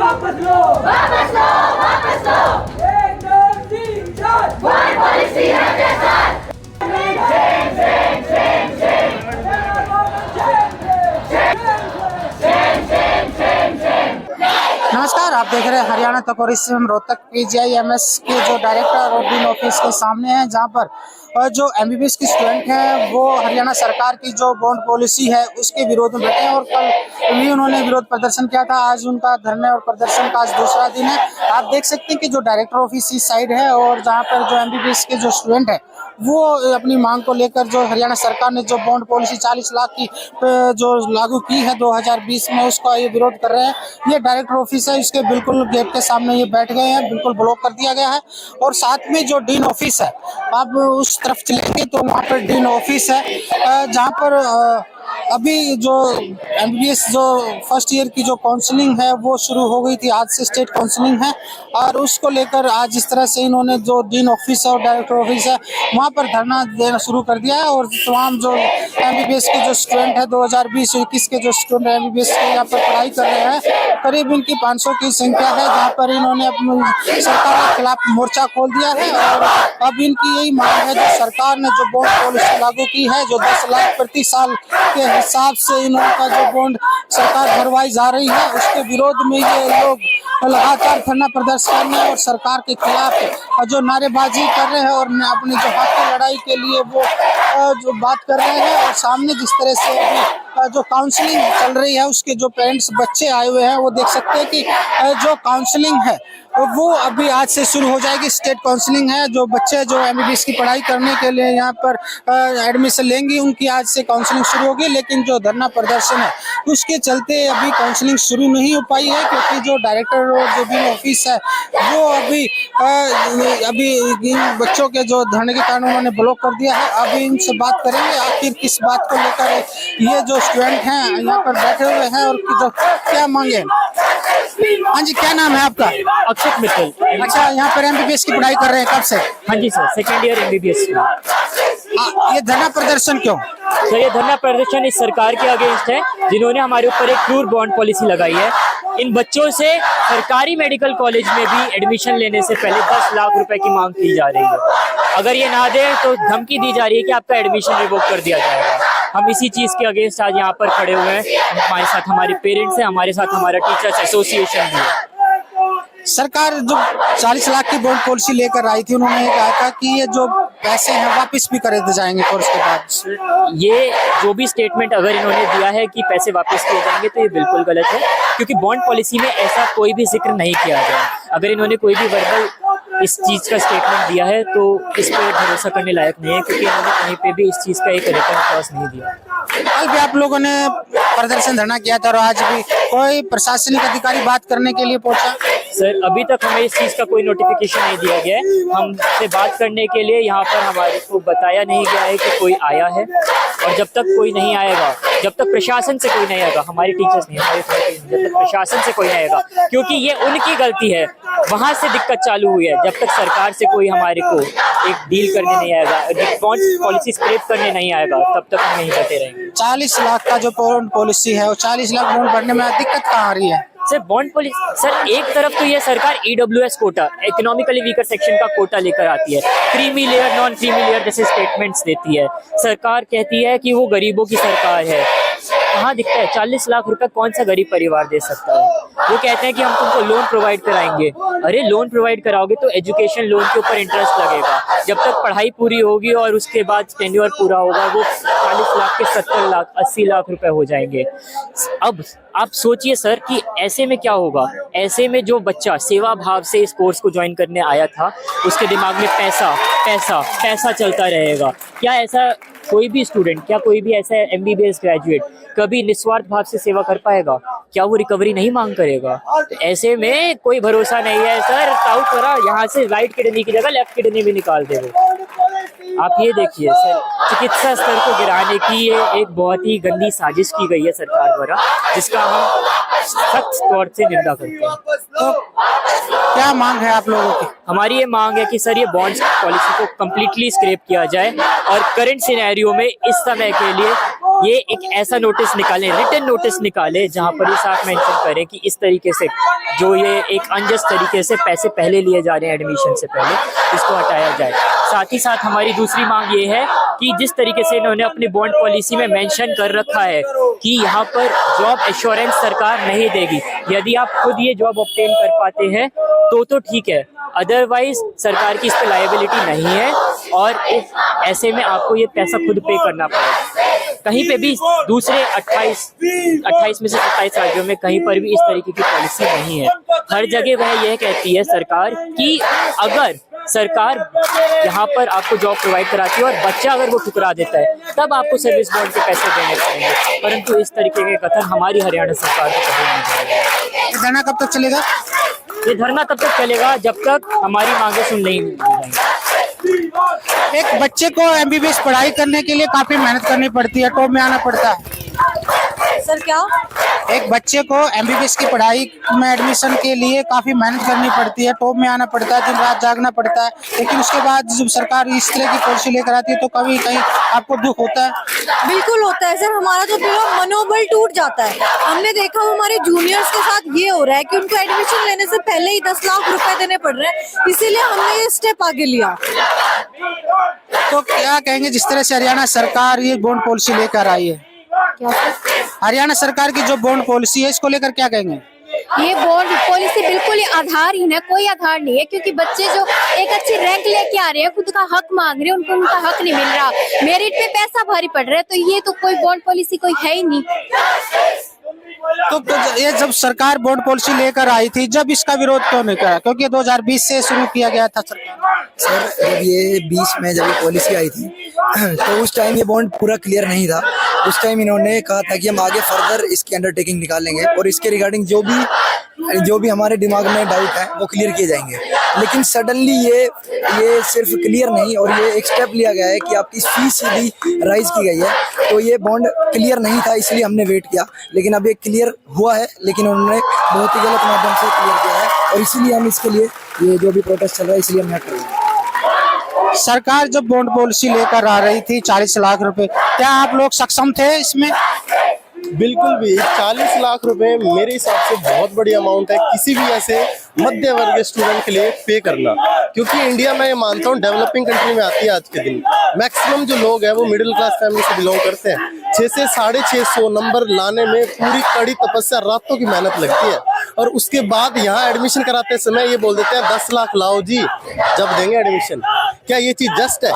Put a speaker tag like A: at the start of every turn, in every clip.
A: वापस लो, वापस लो, वापस लो। 1 2 3 4 बॉन्ड पॉलिसी है बेकार।
B: नमस्कार, आप देख रहे हैं हरियाणा तक और इस समय हम रोहतक PGIMS के जो डायरेक्टर और डीन ऑफिस के सामने हैं, जहां पर जो MBBS की स्टूडेंट हैं वो हरियाणा सरकार की जो बॉन्ड पॉलिसी है उसके विरोध में बैठे हैं और कल भी उन्होंने विरोध प्रदर्शन किया था। आज उनका धरने और प्रदर्शन का आज दूसरा दिन है। आप देख सकते हैं कि जो डायरेक्टर ऑफिस इस साइड है और जहाँ पर जो MBBS के जो स्टूडेंट है वो अपनी मांग को लेकर जो हरियाणा सरकार ने जो बॉन्ड पॉलिसी 40 लाख की जो लागू की है 2020 में, उसका ये विरोध कर रहे हैं। ये डायरेक्टर ऑफिस है, इसके बिल्कुल गेट के सामने ये बैठ गए हैं, बिल्कुल ब्लॉक कर दिया गया है। और साथ में जो डीन ऑफिस है, आप उस तरफ चलेंगे तो वहाँ पर डीन ऑफिस है, जहाँ पर अभी जो MBBS जो फर्स्ट ईयर की जो काउंसलिंग है वो शुरू हो गई थी। आज से स्टेट काउंसलिंग है और उसको लेकर आज इस तरह से इन्होंने जो डीन ऑफिस है और डायरेक्टर ऑफिस है वहाँ पर धरना देना शुरू कर दिया है। और तमाम जो MBBS के जो स्टूडेंट है 2020-21 के जो स्टूडेंट MBBS के यहाँ पर पढ़ाई कर रहे हैं, करीब इनकी 500 की संख्या है, जहाँ पर इन्होंने अपनी सरकार के खिलाफ मोर्चा खोल दिया है। और अब इनकी यही मांग है, जो सरकार ने जो बॉन्ड पॉलिसी लागू की है, जो 10 लाख प्रति साल के हिसाब से इनका जो बॉन्ड सरकार भरवाई जा रही है, उसके विरोध में ये लोग लगातार धरना प्रदर्शन कर रहे हैं और सरकार के खिलाफ जो नारेबाजी कर रहे हैं और अपनी जो हक की लड़ाई के लिए वो जो बात कर रहे हैं। और सामने जिस तरह से अभी जो काउंसलिंग चल रही है उसके जो पेरेंट्स बच्चे आए हुए हैं, वो देख सकते हैं कि जो काउंसलिंग है वो अभी आज से शुरू हो जाएगी। स्टेट काउंसलिंग है, जो बच्चे जो MBBS की पढ़ाई करने के लिए यहाँ पर एडमिशन लेंगे उनकी आज से काउंसलिंग शुरू होगी। लेकिन जो धरना प्रदर्शन है उसके चलते अभी काउंसलिंग शुरू नहीं हो पाई है, क्योंकि जो डायरेक्टर और जो डीन ऑफिस है वो अभी इन बच्चों के जो धरने के कारण उन्होंने ब्लॉक कर दिया है। अभी इनसे बात करेंगे आखिर किस बात को लेकर ये जो स्टूडेंट हैं यहाँ पर बैठे हुए हैं और जो क्या मांगे। हाँ जी, क्या नाम है आपका?
C: अक्षत मित्तल।
B: अच्छा, यहाँ पर MBBS की पढ़ाई कर रहे हैं, कब से?
C: हाँ जी सर, सेकेंड ईयर MBBS।
B: ये धरना प्रदर्शन क्यों?
C: सर ये धरना प्रदर्शन इस सरकार के अगेंस्ट है, जिन्होंने हमारे ऊपर एक क्रूर बॉन्ड पॉलिसी लगाई है। इन बच्चों से सरकारी मेडिकल कॉलेज में भी एडमिशन लेने से पहले 10 लाख रुपए की मांग की जा रही है। अगर ये ना दे तो धमकी दी जा रही है कि आपका एडमिशन रिवोक कर दिया जाएगा। हम इसी चीज के अगेंस्ट आज यहाँ पर खड़े हुए हैं। हमारे साथ हमारे पेरेंट्स हैं, हमारे साथ हमारा टीचर्स एसोसिएशन भी है।
B: सरकार जो 40 लाख की बॉन्ड पॉलिसी लेकर आई थी, उन्होंने कहा था कि ये जो पैसे हैं वापस भी करे जाएंगे कोर्स के बाद।
C: ये जो भी स्टेटमेंट अगर इन्होंने दिया है कि पैसे वापस किए जाएंगे तो ये बिल्कुल गलत है, क्योंकि बॉन्ड पॉलिसी में ऐसा कोई भी जिक्र नहीं किया गया। अगर इन्होंने कोई भी वर्बल इस चीज का स्टेटमेंट दिया है तो इस पर भरोसा करने लायक नहीं है, क्योंकि इन्होंने कहीं पे भी इस चीज का एक रिटर्न क्लॉज नहीं दिया।
B: कल भी आप लोगों ने प्रदर्शन धरना किया था और आज भी कोई प्रशासनिक अधिकारी बात करने के लिए पहुंचा?
C: सर अभी तक हमें इस चीज का कोई नोटिफिकेशन नहीं दिया गया है। हमसे बात करने के लिए यहाँ पर हमारे को बताया नहीं गया है कि कोई आया है, और जब तक कोई नहीं आएगा, जब तक प्रशासन से कोई नहीं आएगा, हमारे टीचर्स नहीं, जब तक प्रशासन से कोई नहीं आएगा, क्योंकि ये उनकी गलती है, वहां से दिक्कत चालू हुई है। जब तक सरकार से कोई हमारे को एक डील करने नहीं आएगा, बॉन्ड पॉलिसी स्क्रैप करने नहीं आएगा, तब तक हम यहीं बैठे रहेंगे।
B: 40 लाख का जो बॉन्ड पॉलिसी है वो 40 लाख बॉन्ड भरने में दिक्कत कहाँ आ रही है?
C: सर बॉन्ड पॉलिसी, सर एक तरफ तो ये सरकार EWS quota, economically weaker section का कोटा लेकर आती है, creamy layer non creamy layer जैसे स्टेटमेंट्स देती है। सरकार कहती है कि वो गरीबों की सरकार है। कहाँ दिखता है 40 लाख रुपए कौन सा गरीब परिवार दे सकता है? वो कहते हैं कि हम तुमको लोन प्रोवाइड कराएंगे। अरे लोन प्रोवाइड कराओगे तो एजुकेशन लोन के ऊपर इंटरेस्ट लगेगा। जब तक पढ़ाई पूरी होगी और उसके बाद टेन्योर पूरा होगा, वो 40 लाख के 70 लाख 80 लाख रुपए हो जाएंगे। अब आप सोचिए सर कि ऐसे में क्या होगा। ऐसे में जो बच्चा सेवा भाव से इस कोर्स को ज्वाइन करने आया था, उसके दिमाग में पैसा पैसा पैसा चलता रहेगा। क्या ऐसा कोई भी स्टूडेंट, क्या कोई भी ऐसा MBBS ग्रेजुएट कभी निस्वार्थ भाव से सेवा कर पाएगा? क्या वो रिकवरी नहीं मांग करेगा? तो ऐसे में कोई भरोसा नहीं है सर। साउथ करा, यहाँ से राइट किडनी की जगह लेफ्ट किडनी भी निकाल दे वो। आप ये देखिए सर, चिकित्सा स्तर को गिराने की ये एक बहुत ही गंदी साजिश की गई है सरकार द्वारा, जिसका हम सख्त तौर से निंदा करते हैं।
B: तो क्या मांग है आप लोगों की?
C: हमारी ये मांग है कि सर ये बॉन्ड्स पॉलिसी को कम्प्लीटली स्क्रैप किया जाए और करंट सिनेरियो में इस समय के लिए ये एक ऐसा नोटिस निकालें, रिटन नोटिस निकाले, जहां पर ये साफ मेंशन करें कि इस तरीके से जो ये एक अनजस्ट तरीके से पैसे पहले लिए जा रहे हैं एडमिशन से पहले, इसको हटाया जाए। साथ ही साथ हमारी दूसरी मांग ये है कि जिस तरीके से इन्होंने अपनी बॉन्ड पॉलिसी में मेंशन कर रखा है कि यहाँ पर जॉब एश्योरेंस सरकार नहीं देगी, यदि आप खुद ये जॉब ऑब्टेन कर पाते हैं तो ठीक है, अदरवाइज सरकार की इस पर लायबिलिटी नहीं है और ऐसे में आपको ये पैसा खुद पे करना पड़ेगा। कहीं पे भी दूसरे 28 में से 27 राज्यों में कहीं पर भी इस तरीके की पॉलिसी नहीं है। हर जगह वह यह कहती है सरकार कि अगर सरकार यहाँ पर आपको जॉब प्रोवाइड कराती है और बच्चा अगर वो ठुकरा देता है तब आपको सर्विस बॉन्ड के पैसे देने पड़ेंगे, परंतु इस तरीके के कथन हमारी हरियाणा सरकार को कभी नहीं करेगी।
B: धरना कब तक चलेगा?
C: ये धरना तब तक चलेगा जब तक हमारी मांगे सुन नहीं जाएंगी।
B: एक बच्चे को एमबीबीएस पढ़ाई करने के लिए काफी मेहनत करनी पड़ती है, टॉप में आना पड़ता है।
D: सर क्या?
B: एक बच्चे को एमबीबीएस की पढ़ाई में एडमिशन के लिए काफी मेहनत करनी पड़ती है, टॉप में आना पड़ता है, दिन रात जागना पड़ता है, लेकिन उसके बाद जब सरकार इस तरह की पॉलिसी लेकर आती है तो कभी कहीं आपको दुख होता है?
D: बिल्कुल होता है सर, हमारा जो पूरा मनोबल टूट जाता है। हमने देखा हमारे जूनियर्स के साथ ये हो रहा है कि उनको एडमिशन लेने से पहले ही 10 लाख रुपए देने पड़ रहे हैं, इसीलिए हमने ये स्टेप आगे लिया।
B: तो क्या कहेंगे जिस तरह से हरियाणा सरकार ये बॉन्ड पॉलिसी लेकर आई है?
D: क्या सर?
B: हरियाणा सरकार की जो बॉन्ड पॉलिसी है इसको लेकर क्या कहेंगे?
E: ये बॉन्ड पॉलिसी बिल्कुल ही आधारहीन है, कोई आधार नहीं है, क्योंकि बच्चे जो एक अच्छी रैंक लेके आ रहे हैं, खुद का हक मांग रहे हैं, उनको उनका हक नहीं मिल रहा, मेरिट पे पैसा भारी पड़ रहा है, तो ये तो कोई बॉन्ड पॉलिसी कोई है ही नहीं।
B: तो ये जब सरकार बॉन्ड पॉलिसी लेकर आई थी, जब इसका विरोध क्यों नहीं करा? क्योंकि 2020 से शुरू किया गया था सरकार।
F: सर जब ये 20 में जब ये पॉलिसी आई थी तो उस टाइम ये बॉन्ड पूरा क्लियर नहीं था। उस टाइम इन्होंने कहा था कि हम आगे फर्दर इसकी अंडरटेकिंग निकालेंगे और इसके रिगार्डिंग जो भी हमारे दिमाग में डाउट है वो क्लियर किए जाएंगे। लेकिन सडनली ये सिर्फ क्लियर नहीं और ये एक स्टेप लिया गया है कि आपकी फीस भी राइज की गई है, तो ये बॉन्ड क्लियर नहीं था, इसलिए हमने वेट किया। लेकिन अब ये क्लियर हुआ है, लेकिन उन्होंने बहुत ही गलत माध्यम से क्लियर किया है और इसीलिए हम इसके लिए ये जो भी प्रोटेस्ट चल रहा है इसलिए हम यहाँ कर रहे हैं।
B: सरकार जब बॉन्ड पॉलिसी लेकर आ रही थी 40 लाख रुपए, क्या आप लोग सक्षम थे इसमें?
G: बिल्कुल भी 40 लाख रुपए मेरे हिसाब से बहुत बड़ी अमाउंट है किसी भी ऐसे मध्य वर्ग स्टूडेंट के लिए पे करना, क्योंकि इंडिया में ये मानता हूँ डेवलपिंग कंट्री में आती है आज के दिन। मैक्सिमम जो लोग हैं वो मिडिल क्लास फैमिली से बिलोंग करते हैं। 600 से 650 नंबर लाने में पूरी कड़ी तपस्या, रातों की मेहनत लगती है और उसके बाद यहाँ एडमिशन कराते समय ये बोल देते हैं 10 लाख लाओ जी जब देंगे एडमिशन। क्या ये चीज जस्ट है?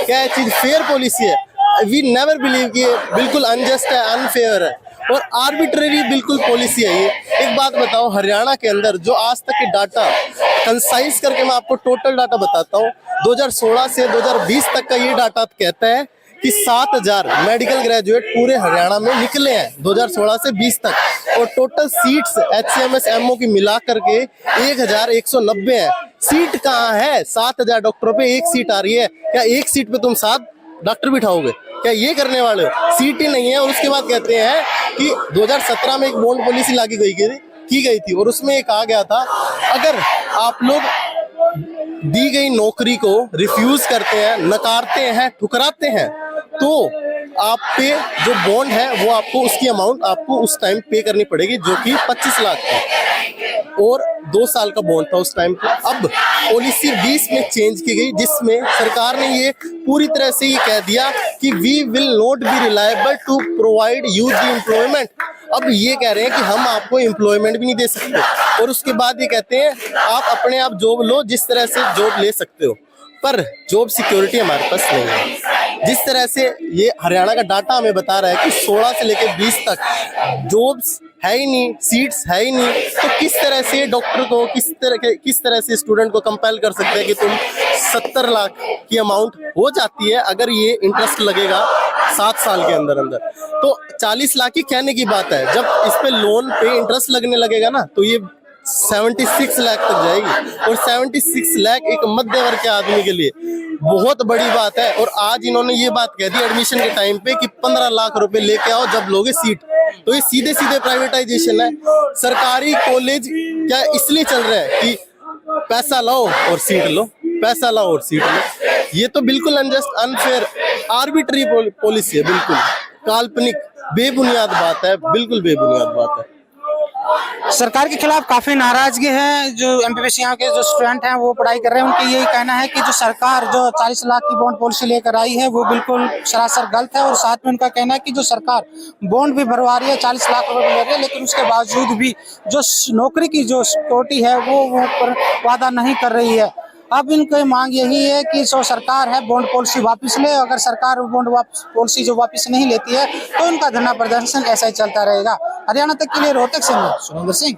G: क्या ये चीज फेयर पॉलिसी है? वी नेवर बिलीव कि ये बिल्कुल अनजस्ट है, अनफेयर है और आर्बिट्रेरी बिल्कुल पॉलिसी है ये। एक बात बताओ, हरियाणा के अंदर जो आज तक के डाटा कंसाइज करके मैं आपको टोटल डाटा बताता हूँ, 2016 से 2020 तक का ये डाटा कहता है कि 7000 मेडिकल ग्रेजुएट पूरे हरियाणा में निकले हैं 2016 से 20 तक और टोटल सीट्स HCMS MO की मिला करके 1190 है। सीट कहाँ है? 7000 डॉक्टरों पे एक सीट आ रही है। क्या एक सीट पे तुम 7 डॉक्टर बिठाओगे? क्या ये करने वाले हो? सीट ही नहीं है। और उसके बाद कहते हैं कि 2017 में एक बॉन्ड पॉलिसी लागू की गई थी और उसमें एक आ गया था, अगर आप लोग दी गई नौकरी को रिफ्यूज करते हैं, नकारते हैं, ठुकराते हैं, तो आप पे जो बॉन्ड है वो आपको उसकी अमाउंट आपको उस टाइम पे करनी पड़ेगी, जो कि 25 लाख था और 2 साल का बॉन्ड था उस टाइम पे। अब पॉलिसी 20 में चेंज की गई, जिसमें सरकार ने ये पूरी तरह से ये कह दिया कि we will not be reliable to provide you the employment. अब ये कह रहे हैं कि हम आपको एम्प्लॉयमेंट भी नहीं दे सकते और उसके बाद ये कहते हैं आप अपने आप जॉब लो जिस तरह से जॉब ले सकते हो, पर जॉब सिक्योरिटी हमारे पास नहीं है। जिस तरह से ये हरियाणा का डाटा हमें बता रहा है कि 16 से लेकर 20 तक जॉब्स है ही नहीं, सीट्स है ही नहीं, तो किस तरह से डॉक्टर को किस तरह से स्टूडेंट को कंपेल कर सकते हैं कि तुम 70 लाख की अमाउंट हो जाती है अगर ये इंटरेस्ट लगेगा 7 साल के अंदर अंदर, तो 40 लाख की कहने की बात है। जब इस पे लोन पे इंटरेस्ट लगने लगेगा ना तो ये 76 लाख तक जाएगी और 76 लाख एक मध्य वर्ग के आदमी के लिए बहुत बड़ी बात है। और आज इन्होंने ये बात कह दी एडमिशन के टाइम पे कि 15 लाख रुपए लेके आओ जब लोगे सीट, तो ये सीधे सीधे प्राइवेटाइजेशन है। सरकारी कॉलेज क्या इसलिए चल रहा है कि पैसा लाओ और सीट लो, पैसा लाओ और सीट लो। ये तो बिल्कुल अनजस्ट, अनफेयर, आर्बिट्री पॉलिसी है बिल्कुल। काल्पनिक बेबुनियाद बात है, बिल्कुल बेबुनियाद बात है।
B: सरकार के खिलाफ काफी नाराजगी है। जो एमबीबीएस यहाँ के जो स्टूडेंट हैं वो पढ़ाई कर रहे हैं, उनका यही कहना है कि जो सरकार जो 40 लाख की बॉन्ड पॉलिसी लेकर आई है वो बिल्कुल सरासर गलत है। और साथ में उनका कहना है कि जो सरकार बॉन्ड भी भरवा रही है, 40 लाख रुपए ले रही है, लेकिन उसके बावजूद भी जो नौकरी की जो सिक्योरिटी है वो पर वादा नहीं कर रही है। अब इनकी मांग यही है कि जो सरकार है बॉन्ड पॉलिसी वापस ले। अगर सरकार बॉन्ड पॉलिसी जो वापस नहीं लेती है तो इनका धरना प्रदर्शन ऐसा ही चलता रहेगा। हरियाणा तक के लिए रोहतक से मैं सुरेंद्र सिंह।